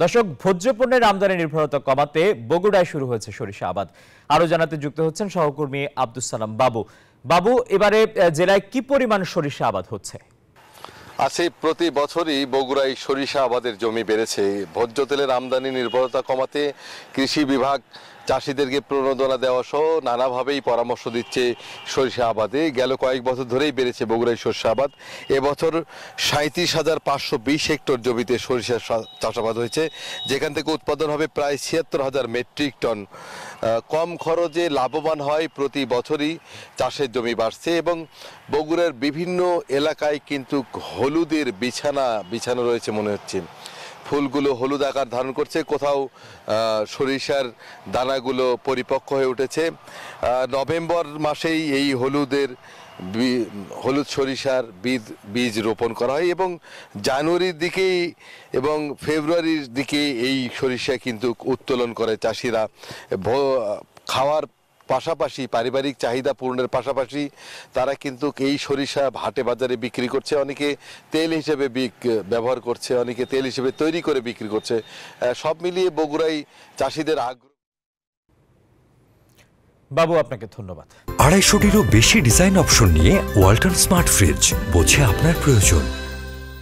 দর্শক, ভোজ্য পণ্যের আমদানি নির্ভরতা কমাতে বগুড়ায় শুরু হয়েছে সরিষা আবাদ। আরো জানাতে যুক্ত হচ্ছেন সহকর্মী আব্দুস সালাম বাবু। বাবু, এবারে জেলায় কি পরিমাণ সরিষা আবাদ হচ্ছে? প্রতি বছরই বগুড়ায় সরিষা আবাদের জমি বেড়েছে। ভোজ্য তেলের আমদানি নির্ভরতা কমাতে কৃষি বিভাগ চাষিদেরকে প্রণোদনা দেওয়া সহ নানাভাবেই পরামর্শ দিচ্ছে সরিষা আবাদে। গেল কয়েক বছর ধরেই বেড়েছে বগুড়ায় সরিষা আবাদ। এবছর 37,520 হেক্টর জমিতে সরিষা চাষাবাদ হয়েছে, যেখান থেকে উৎপাদন হবে প্রায় 76,000 মেট্রিক টন। কম খরচে লাভবান হয় প্রতি বছরই চাষের জমি বাড়ছে এবং বগুড়ার বিভিন্ন এলাকায় কিন্তু হলুদের বিছানো রয়েছে মনে হচ্ছে। ফুলগুলো হলুদ আকার ধারণ করছে, কোথাও সরিষার দানাগুলো পরিপক্ক হয়ে উঠেছে। নভেম্বর মাসেই এই হলুদ সরিষার বীজ রোপণ করা হয় এবং জানুয়ারির দিকেই এবং ফেব্রুয়ারির দিকে এই সরিষা কিন্তু উত্তোলন করে চাষিরা। খাওয়ার পাশাপাশি পারিবারিক চাহিদা পূরণের পাশাপাশি তারা কিন্তু এই সরিষা হাটে বাজারে বিক্রি করছে। অনেকে তেল হিসেবে ব্যবহার করছে, অনেকে তেল হিসেবে তৈরি করে বিক্রি করছে। সব মিলিয়ে বগুড়ায় চাষিদের আগ্রহ। বাবু, আপনাকে ধন্যবাদ। 250-টিরও বেশি ডিজাইন অপশন নিয়ে ওয়ালটন স্মার্ট ফ্রিজ, বোঝে আপনার প্রয়োজন।